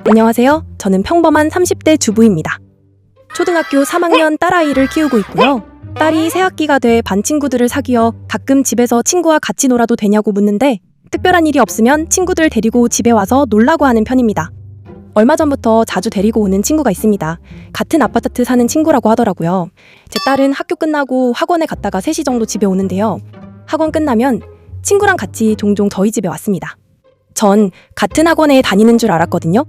안녕하세요. 저는 평범한 30대 주부입니다. 초등학교 3학년 딸아이를 키우고 있고요. 딸이 새학기가 돼 반 친구들을 사귀어 가끔 집에서 친구와 같이 놀아도 되냐고 묻는데 특별한 일이 없으면 친구들 데리고 집에 와서 놀라고 하는 편입니다. 얼마 전부터 자주 데리고 오는 친구가 있습니다. 같은 아파트 사는 친구라고 하더라고요. 제 딸은 학교 끝나고 학원에 갔다가 3시 정도 집에 오는데요. 학원 끝나면 친구랑 같이 종종 저희 집에 왔습니다. 전 같은 학원에 다니는 줄 알았거든요.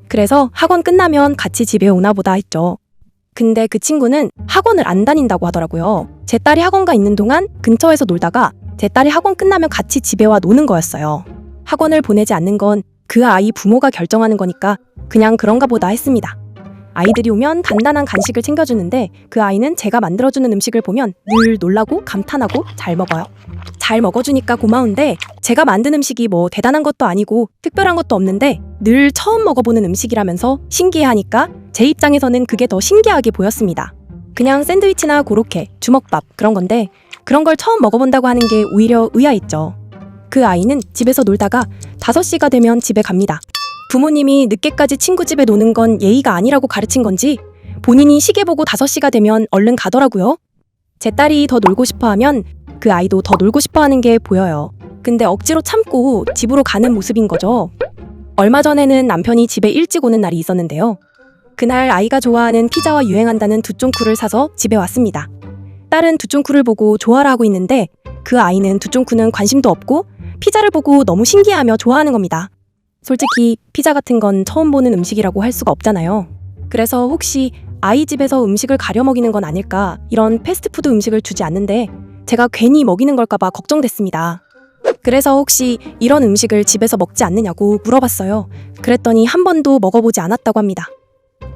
그래서 학원 끝나면 같이 집에 오나 보다 했죠. 근데 그 친구는 학원을 안 다닌다고 하더라고요. 제 딸이 학원 가 있는 동안 근처에서 놀다가 제 딸이 학원 끝나면 같이 집에 와 노는 거였어요. 학원을 보내지 않는 건 그 아이 부모가 결정하는 거니까 그냥 그런가 보다 했습니다. 아이들이 오면 간단한 간식을 챙겨주는데 그 아이는 제가 만들어주는 음식을 보면 늘 놀라고 감탄하고 잘 먹어요. 잘 먹어주니까 고마운데 제가 만든 음식이 뭐 대단한 것도 아니고 특별한 것도 없는데 늘 처음 먹어보는 음식이라면서 신기해하니까 제 입장에서는 그게 더 신기하게 보였습니다. 그냥 샌드위치나 고로케, 주먹밥 그런 건데 그런 걸 처음 먹어본다고 하는 게 오히려 의아했죠. 그 아이는 집에서 놀다가 5시가 되면 집에 갑니다. 부모님이 늦게까지 친구 집에 노는 건 예의가 아니라고 가르친 건지 본인이 시계 보고 5시가 되면 얼른 가더라고요. 제 딸이 더 놀고 싶어 하면 그 아이도 더 놀고 싶어 하는 게 보여요. 근데 억지로 참고 집으로 가는 모습인 거죠. 얼마 전에는 남편이 집에 일찍 오는 날이 있었는데요. 그날 아이가 좋아하는 피자와 유행한다는 두쫑쿠를 사서 집에 왔습니다. 딸은 두쫑쿠를 보고 좋아라 하고 있는데 그 아이는 두쫑쿠는 관심도 없고 피자를 보고 너무 신기해하며 좋아하는 겁니다. 솔직히 피자 같은 건 처음 보는 음식이라고 할 수가 없잖아요. 그래서 혹시 아이 집에서 음식을 가려 먹이는 건 아닐까 이런 패스트푸드 음식을 주지 않는데 제가 괜히 먹이는 걸까봐 걱정됐습니다. 그래서 혹시 이런 음식을 집에서 먹지 않느냐고 물어봤어요. 그랬더니 한 번도 먹어보지 않았다고 합니다.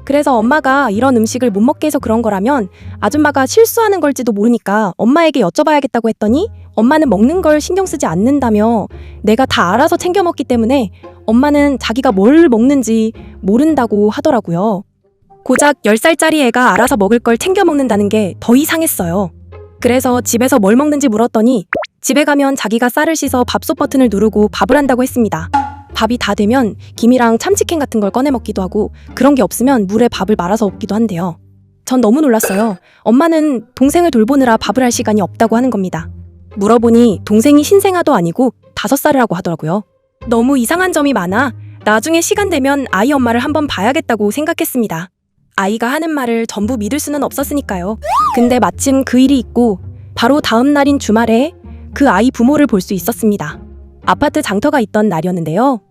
그래서 엄마가 이런 음식을 못 먹게 해서 그런 거라면 아줌마가 실수하는 걸지도 모르니까 엄마에게 여쭤봐야겠다고 했더니 엄마는 먹는 걸 신경 쓰지 않는다며 내가 다 알아서 챙겨 먹기 때문에 엄마는 자기가 뭘 먹는지 모른다고 하더라고요. 고작 10살짜리 애가 알아서 먹을 걸 챙겨 먹는다는 게 더 이상했어요. 그래서 집에서 뭘 먹는지 물었더니 집에 가면 자기가 쌀을 씻어 밥솥 버튼을 누르고 밥을 한다고 했습니다. 밥이 다 되면 김이랑 참치캔 같은 걸 꺼내 먹기도 하고 그런 게 없으면 물에 밥을 말아서 먹기도 한대요. 전 너무 놀랐어요. 엄마는 동생을 돌보느라 밥을 할 시간이 없다고 하는 겁니다. 물어보니 동생이 신생아도 아니고 5살이라고 하더라고요. 너무 이상한 점이 많아 나중에 시간 되면 아이 엄마를 한번 봐야겠다고 생각했습니다. 아이가 하는 말을 전부 믿을 수는 없었으니까요. 근데 마침 그 일이 있고 바로 다음 날인 주말에 그 아이 부모를 볼 수 있었습니다. 아파트 장터가 있던 날이었는데요.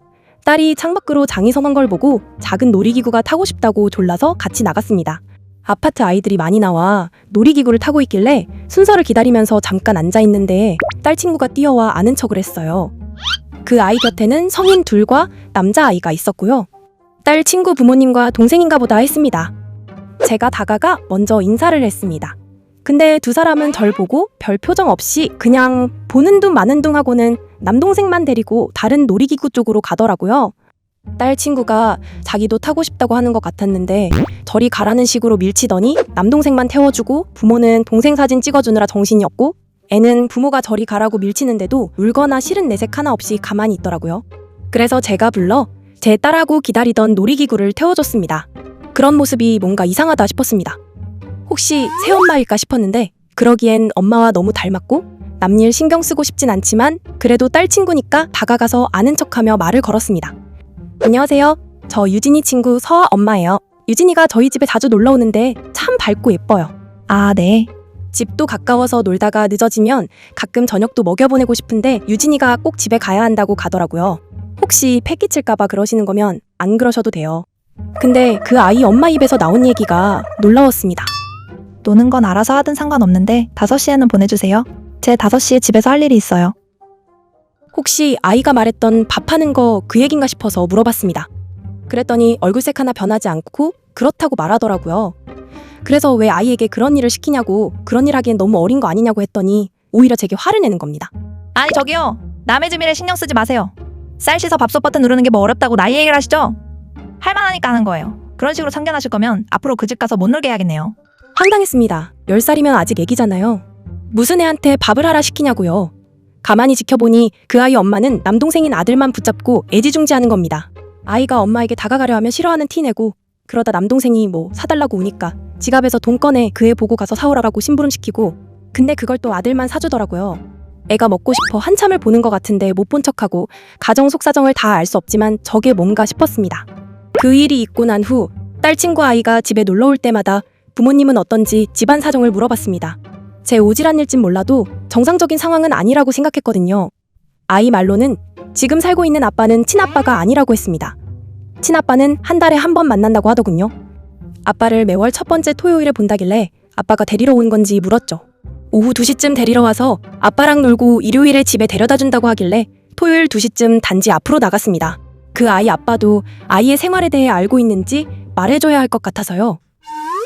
딸이 창밖으로 장이 서는 걸 보고 작은 놀이기구가 타고 싶다고 졸라서 같이 나갔습니다. 아파트 아이들이 많이 나와 놀이기구를 타고 있길래 순서를 기다리면서 잠깐 앉아있는데 딸 친구가 뛰어와 아는 척을 했어요. 그 아이 곁에는 성인 둘과 남자아이가 있었고요. 딸 친구 부모님과 동생인가 보다 했습니다. 제가 다가가 먼저 인사를 했습니다. 근데 두 사람은 절 보고 별 표정 없이 그냥 보는 둥 마는 둥 하고는 남동생만 데리고 다른 놀이기구 쪽으로 가더라고요. 딸 친구가 자기도 타고 싶다고 하는 것 같았는데 저리 가라는 식으로 밀치더니 남동생만 태워주고 부모는 동생 사진 찍어주느라 정신이 없고 애는 부모가 저리 가라고 밀치는데도 울거나 싫은 내색 하나 없이 가만히 있더라고요. 그래서 제가 불러 제 딸하고 기다리던 놀이기구를 태워줬습니다. 그런 모습이 뭔가 이상하다 싶었습니다. 혹시 새엄마일까 싶었는데 그러기엔 엄마와 너무 닮았고 남일 신경 쓰고 싶진 않지만 그래도 딸 친구니까 다가가서 아는 척하며 말을 걸었습니다. 안녕하세요. 저 유진이 친구 서아 엄마예요. 유진이가 저희 집에 자주 놀러 오는데 참 밝고 예뻐요. 아, 네. 집도 가까워서 놀다가 늦어지면 가끔 저녁도 먹여보내고 싶은데 유진이가 꼭 집에 가야 한다고 가더라고요. 혹시 패 끼칠까봐 그러시는 거면 안 그러셔도 돼요. 근데 그 아이 엄마 입에서 나온 얘기가 놀라웠습니다. 노는 건 알아서 하든 상관없는데 5시에는 보내주세요. 제 5시에 집에서 할 일이 있어요. 혹시 아이가 말했던 밥하는 거 그 얘긴가 싶어서 물어봤습니다. 그랬더니 얼굴색 하나 변하지 않고 그렇다고 말하더라고요. 그래서 왜 아이에게 그런 일을 시키냐고 그런 일 하기엔 너무 어린 거 아니냐고 했더니 오히려 제게 화를 내는 겁니다. 아니 저기요. 남의 집 일에 신경 쓰지 마세요. 쌀 씻어 밥솥 버튼 누르는 게 뭐 어렵다고 나이 얘기를 하시죠? 할만하니까 하는 거예요. 그런 식으로 참견하실 거면 앞으로 그 집 가서 못 놀게 해야겠네요. 황당했습니다. 10살이면 아직 애기잖아요. 무슨 애한테 밥을 하라 시키냐고요. 가만히 지켜보니 그 아이 엄마는 남동생인 아들만 붙잡고 애지중지하는 겁니다. 아이가 엄마에게 다가가려 하면 싫어하는 티 내고 그러다 남동생이 뭐 사달라고 우니까 지갑에서 돈 꺼내 그 애 보고 가서 사오라고 심부름시키고 근데 그걸 또 아들만 사주더라고요. 애가 먹고 싶어 한참을 보는 것 같은데 못 본 척하고 가정 속사정을 다 알 수 없지만 저게 뭔가 싶었습니다. 그 일이 있고 난 후 딸 친구 아이가 집에 놀러 올 때마다 부모님은 어떤지 집안 사정을 물어봤습니다. 제 오지랖 일진 몰라도 정상적인 상황은 아니라고 생각했거든요. 아이 말로는 지금 살고 있는 아빠는 친아빠가 아니라고 했습니다. 친아빠는 한 달에 한 번 만난다고 하더군요. 아빠를 매월 첫 번째 토요일에 본다길래 아빠가 데리러 온 건지 물었죠. 오후 2시쯤 데리러 와서 아빠랑 놀고 일요일에 집에 데려다 준다고 하길래 토요일 2시쯤 단지 앞으로 나갔습니다. 그 아이 아빠도 아이의 생활에 대해 알고 있는지 말해줘야 할 것 같아서요.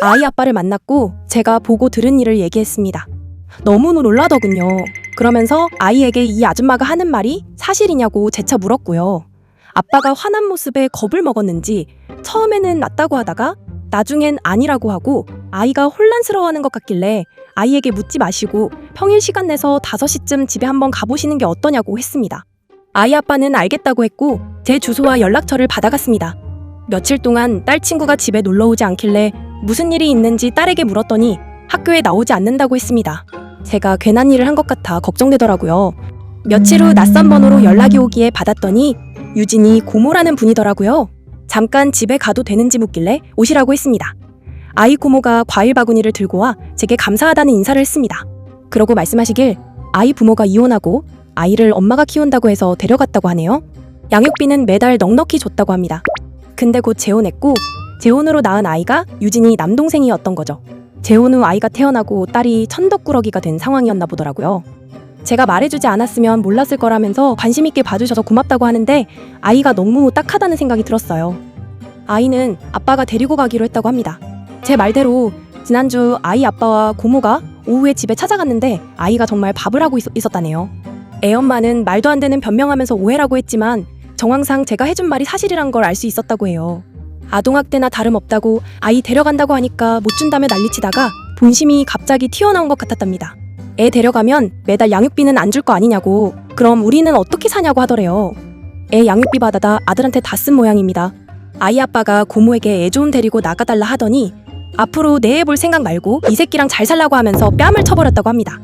아이 아빠를 만났고 제가 보고 들은 일을 얘기했습니다. 너무 놀라더군요. 그러면서 아이에게 이 아줌마가 하는 말이 사실이냐고 재차 물었고요. 아빠가 화난 모습에 겁을 먹었는지 처음에는 맞다고 하다가 나중엔 아니라고 하고 아이가 혼란스러워하는 것 같길래 아이에게 묻지 마시고 평일 시간 내서 5시쯤 집에 한번 가보시는 게 어떠냐고 했습니다. 아이 아빠는 알겠다고 했고 제 주소와 연락처를 받아갔습니다. 며칠 동안 딸 친구가 집에 놀러 오지 않길래 무슨 일이 있는지 딸에게 물었더니 학교에 나오지 않는다고 했습니다. 제가 괜한 일을 한 것 같아 걱정되더라고요. 며칠 후 낯선 번호로 연락이 오기에 받았더니 유진이 고모라는 분이더라고요. 잠깐 집에 가도 되는지 묻길래 오시라고 했습니다. 아이 고모가 과일 바구니를 들고 와 제게 감사하다는 인사를 했습니다. 그러고 말씀하시길 아이 부모가 이혼하고 아이를 엄마가 키운다고 해서 데려갔다고 하네요. 양육비는 매달 넉넉히 줬다고 합니다. 근데 곧 재혼했고 재혼으로 낳은 아이가 유진이 남동생이었던 거죠. 재혼 후 아이가 태어나고 딸이 천덕꾸러기가 된 상황이었나 보더라고요. 제가 말해주지 않았으면 몰랐을 거라면서 관심 있게 봐주셔서 고맙다고 하는데 아이가 너무 딱하다는 생각이 들었어요. 아이는 아빠가 데리고 가기로 했다고 합니다. 제 말대로 지난주 아이 아빠와 고모가 오후에 집에 찾아갔는데 아이가 정말 밥을 하고 있었다네요. 애 엄마는 말도 안 되는 변명하면서 오해라고 했지만 정황상 제가 해준 말이 사실이란 걸 알 수 있었다고 해요. 아동학대나 다름없다고 아이 데려간다고 하니까 못 준다며 난리치다가 본심이 갑자기 튀어나온 것 같았답니다. 애 데려가면 매달 양육비는 안 줄 거 아니냐고, 그럼 우리는 어떻게 사냐고 하더래요. 애 양육비 받아다 아들한테 다 쓴 모양입니다. 아이 아빠가 고모에게 애 좀 데리고 나가달라 하더니 앞으로 내 애 볼 생각 말고 이 새끼랑 잘 살라고 하면서 뺨을 쳐버렸다고 합니다.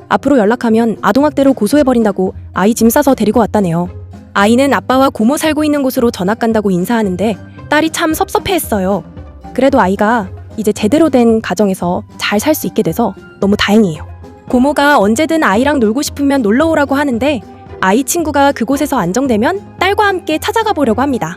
앞으로 연락하면 아동학대로 고소해버린다고 아이 짐 싸서 데리고 왔다네요. 아이는 아빠와 고모 살고 있는 곳으로 전학 간다고 인사하는데 딸이 참 섭섭해했어요. 그래도 아이가 이제 제대로 된 가정에서 잘 살 수 있게 돼서 너무 다행이에요. 고모가 언제든 아이랑 놀고 싶으면 놀러 오라고 하는데 아이 친구가 그곳에서 안정되면 딸과 함께 찾아가 보려고 합니다.